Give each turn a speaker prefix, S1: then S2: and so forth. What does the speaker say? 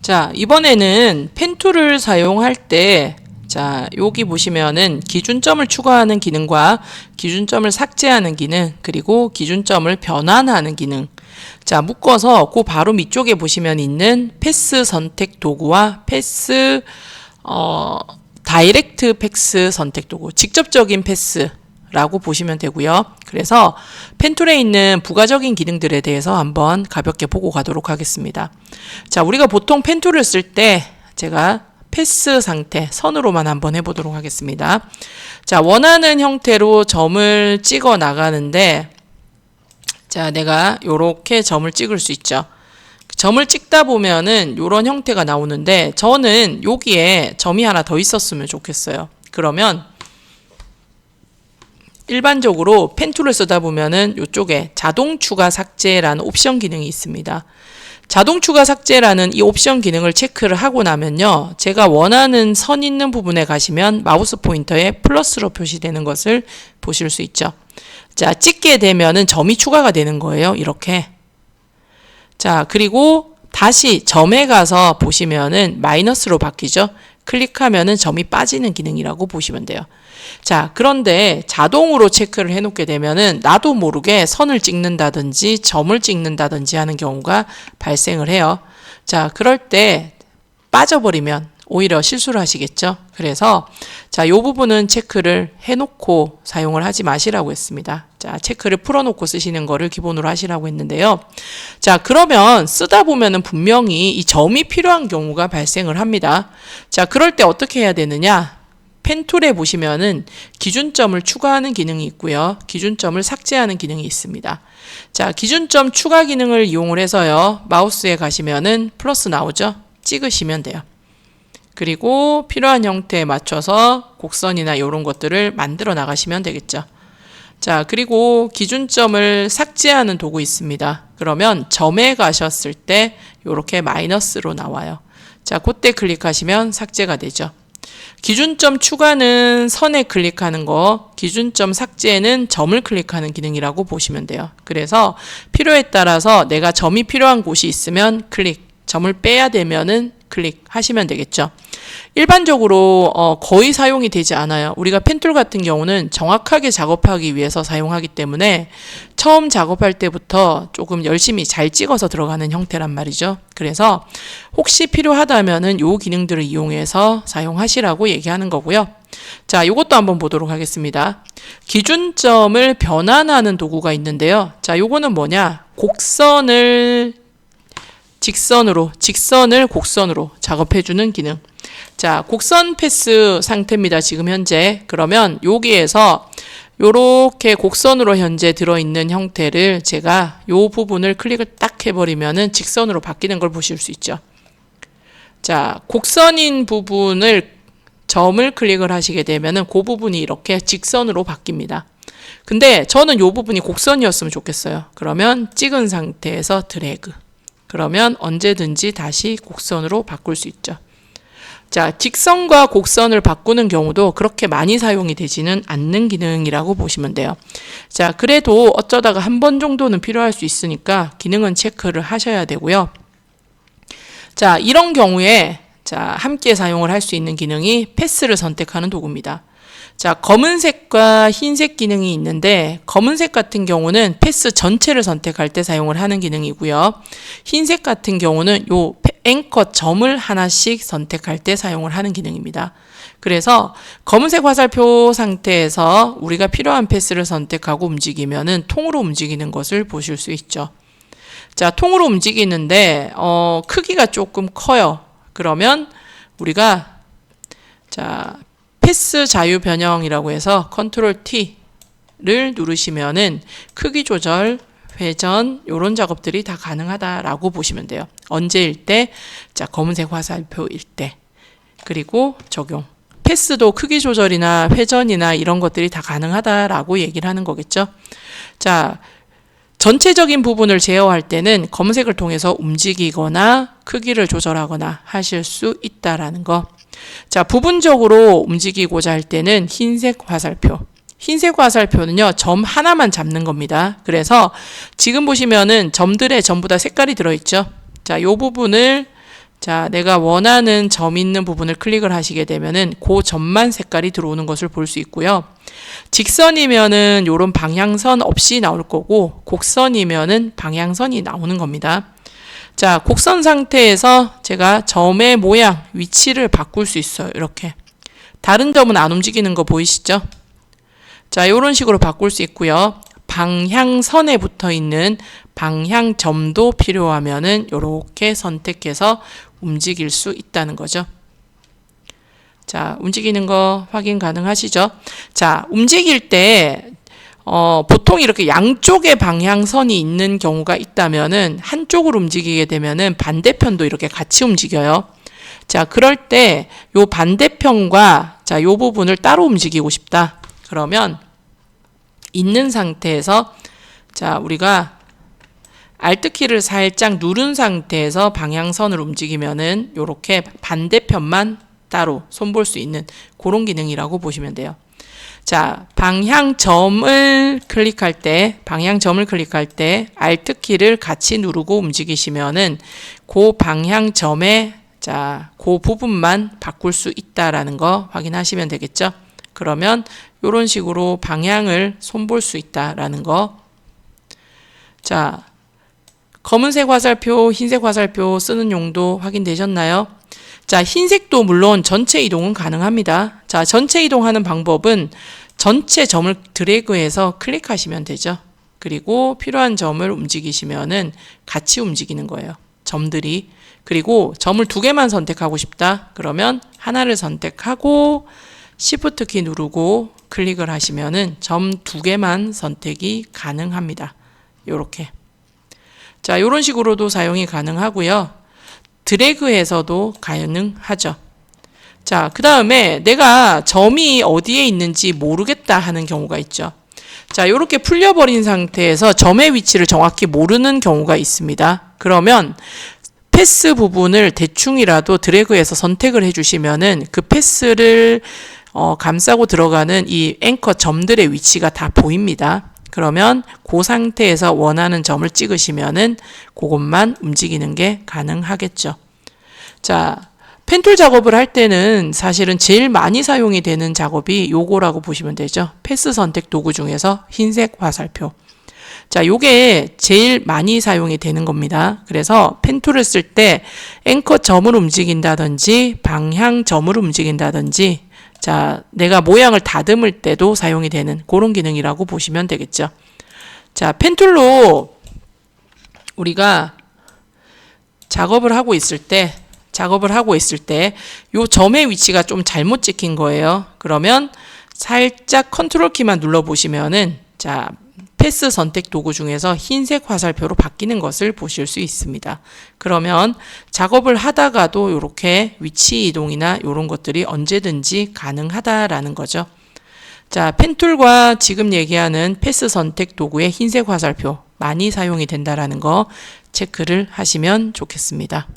S1: 자, 이번에는 펜툴을 사용할 때, 자, 여기 보시면은 기준점을 추가하는 기능과 기준점을 삭제하는 기능, 그리고 기준점을 변환하는 기능. 자, 묶어서 그 바로 밑쪽에 보시면 있는 패스 선택 도구와 다이렉트 패스 선택 도구, 직접적인 패스라고 보시면 되고요. 그래서 펜툴에 있는 부가적인 기능들에 대해서 한번 가볍게 보고 가도록 하겠습니다. 자, 우리가 보통 펜툴을 쓸 때 제가 패스 상태 선으로만 한번 해보도록 하겠습니다. 자, 원하는 형태로 점을 찍어 나가는데, 자, 내가 요렇게 점을 찍을 수 있죠. 점을 찍다 보면은 요런 형태가 나오는데, 저는 여기에 점이 하나 더 있었으면 좋겠어요. 그러면 일반적으로 펜툴을 쓰다 보면은 요쪽에 자동 추가 삭제라는 옵션 기능이 있습니다. 자동 추가 삭제라는 이 옵션 기능을 체크를 하고 나면요, 제가 원하는 선 있는 부분에 가시면 마우스 포인터에 플러스로 표시되는 것을 보실 수 있죠. 자, 찍게 되면은 점이 추가가 되는 거예요. 이렇게. 자, 그리고 다시 점에 가서 보시면은 마이너스로 바뀌죠. 클릭하면은 점이 빠지는 기능이라고 보시면 돼요. 자, 그런데 자동으로 체크를 해놓게 되면은 나도 모르게 선을 찍는다든지 점을 찍는다든지 하는 경우가 발생을 해요. 자, 그럴 때 빠져버리면 오히려 실수를 하시겠죠. 그래서 자, 요 부분은 체크를 해놓고 사용을 하지 마시라고 했습니다. 자, 체크를 풀어놓고 쓰시는 거를 기본으로 하시라고 했는데요. 자, 그러면 쓰다 보면은 분명히 이 점이 필요한 경우가 발생을 합니다. 자, 그럴 때 어떻게 해야 되느냐? 펜툴에 보시면은 기준점을 추가하는 기능이 있고요. 기준점을 삭제하는 기능이 있습니다. 자, 기준점 추가 기능을 이용을 해서요, 마우스에 가시면은 플러스 나오죠? 찍으시면 돼요. 그리고 필요한 형태에 맞춰서 곡선이나 이런 것들을 만들어 나가시면 되겠죠. 자, 그리고 기준점을 삭제하는 도구 있습니다. 그러면 점에 가셨을 때 이렇게 마이너스로 나와요. 자, 그때 클릭하시면 삭제가 되죠. 기준점 추가는 선에 클릭하는 거, 기준점 삭제는 점을 클릭하는 기능이라고 보시면 돼요. 그래서 필요에 따라서 내가 점이 필요한 곳이 있으면 클릭, 점을 빼야 되면은 클릭하시면 되겠죠. 일반적으로 거의 사용이 되지 않아요. 우리가 펜툴 같은 경우는 정확하게 작업하기 위해서 사용하기 때문에 처음 작업할 때부터 조금 열심히 잘 찍어서 들어가는 형태란 말이죠. 그래서 혹시 필요하다면은 요 기능들을 이용해서 사용하시라고 얘기하는 거고요. 자, 요것도 한번 보도록 하겠습니다. 기준점을 변환하는 도구가 있는데요. 자, 요거는 뭐냐? 곡선을 직선을 곡선으로 작업해주는 기능. 자, 곡선 패스 상태입니다. 지금 현재. 그러면 여기에서 요렇게 곡선으로 현재 들어있는 형태를 제가 요 부분을 클릭을 딱 해버리면은 직선으로 바뀌는 걸 보실 수 있죠. 자, 곡선인 부분을 점을 클릭을 하시게 되면은 그 부분이 이렇게 직선으로 바뀝니다. 근데 저는 요 부분이 곡선이었으면 좋겠어요. 그러면 찍은 상태에서 드래그. 그러면 언제든지 다시 곡선으로 바꿀 수 있죠. 자, 직선과 곡선을 바꾸는 경우도 그렇게 많이 사용이 되지는 않는 기능이라고 보시면 돼요. 자, 그래도 어쩌다가 한 번 정도는 필요할 수 있으니까 기능은 체크를 하셔야 되고요. 자, 이런 경우에 자, 함께 사용을 할 수 있는 기능이 패스를 선택하는 도구입니다. 자, 검은색과 흰색 기능이 있는데, 검은색 같은 경우는 패스 전체를 선택할 때 사용을 하는 기능이고요. 흰색 같은 경우는 요 앵커 점을 하나씩 선택할 때 사용을 하는 기능입니다. 그래서 검은색 화살표 상태에서 우리가 필요한 패스를 선택하고 움직이면은 통으로 움직이는 것을 보실 수 있죠. 자, 통으로 움직이는데 크기가 조금 커요. 그러면 우리가 자, 패스 자유 변형이라고 해서 컨트롤 T를 누르시면은 크기 조절, 회전 이런 작업들이 다 가능하다라고 보시면 돼요. 언제일 때? 자, 검은색 화살표일 때. 그리고 적용. 패스도 크기 조절이나 회전이나 이런 것들이 다 가능하다라고 얘기를 하는 거겠죠. 자, 전체적인 부분을 제어할 때는 검은색을 통해서 움직이거나 크기를 조절하거나 하실 수 있다라는 거. 자, 부분적으로 움직이고자 할 때는 흰색 화살표. 흰색 화살표는요, 점 하나만 잡는 겁니다. 그래서 지금 보시면은 점들에 전부 다 색깔이 들어있죠. 자, 요 부분을 자, 내가 원하는 점 있는 부분을 클릭을 하시게 되면은 그 점만 색깔이 들어오는 것을 볼 수 있고요. 직선이면은 요런 방향선 없이 나올 거고, 곡선이면은 방향선이 나오는 겁니다. 자, 곡선 상태에서 제가 점의 모양, 위치를 바꿀 수 있어요. 이렇게. 다른 점은 안 움직이는 거 보이시죠? 자, 요런 식으로 바꿀 수 있고요. 방향선에 붙어 있는 방향점도 필요하면은 요렇게 선택해서 움직일 수 있다는 거죠. 자, 움직이는 거 확인 가능하시죠? 자, 움직일 때 보통 이렇게 양쪽에 방향선이 있는 경우가 있다면은 한쪽으로 움직이게 되면은 반대편도 이렇게 같이 움직여요. 자, 그럴 때 요 반대편과 자, 요 부분을 따로 움직이고 싶다. 그러면 있는 상태에서 자, 우리가 Alt키를 살짝 누른 상태에서 방향선을 움직이면은 요렇게 반대편만 따로 손볼 수 있는 그런 기능이라고 보시면 돼요. 자, 방향점을 클릭할 때 Alt키를 같이 누르고 움직이시면은 그 방향점에 자, 그 부분만 바꿀 수 있다라는 거 확인하시면 되겠죠? 그러면 이런 식으로 방향을 손볼 수 있다라는 거. 자, 검은색 화살표, 흰색 화살표 쓰는 용도 확인되셨나요? 자, 흰색도 물론 전체 이동은 가능합니다. 자, 전체 이동하는 방법은 전체 점을 드래그해서 클릭하시면 되죠. 그리고 필요한 점을 움직이시면은 같이 움직이는 거예요. 점들이. 그리고 점을 2개만 선택하고 싶다. 그러면 하나를 선택하고 Shift 키 누르고 클릭을 하시면은 점 2개만 선택이 가능합니다. 요렇게. 자, 요런 식으로도 사용이 가능하고요. 드래그해서도 가능하죠. 자, 그 다음에 내가 점이 어디에 있는지 모르겠다 하는 경우가 있죠. 자, 요렇게 풀려버린 상태에서 점의 위치를 정확히 모르는 경우가 있습니다. 그러면 패스 부분을 대충이라도 드래그해서 선택을 해주시면은 그 패스를 감싸고 들어가는 이 앵커 점들의 위치가 다 보입니다. 그러면 그 상태에서 원하는 점을 찍으시면은 그것만 움직이는 게 가능하겠죠. 자, 펜툴 작업을 할 때는 사실은 제일 많이 사용이 되는 작업이 요거라고 보시면 되죠. 패스 선택 도구 중에서 흰색 화살표. 자, 요게 제일 많이 사용이 되는 겁니다. 그래서 펜툴을 쓸 때 앵커 점을 움직인다든지 방향 점을 움직인다든지 자, 내가 모양을 다듬을 때도 사용이 되는 그런 기능이라고 보시면 되겠죠. 자, 펜툴로 우리가 작업을 하고 있을 때 요 점의 위치가 좀 잘못 찍힌 거예요. 그러면 살짝 컨트롤 키만 눌러 보시면은 자, 패스 선택 도구 중에서 흰색 화살표로 바뀌는 것을 보실 수 있습니다. 그러면 작업을 하다가도 이렇게 위치 이동이나 이런 것들이 언제든지 가능하다라는 거죠. 자, 펜툴과 지금 얘기하는 패스 선택 도구의 흰색 화살표 많이 사용이 된다라는 거 체크를 하시면 좋겠습니다.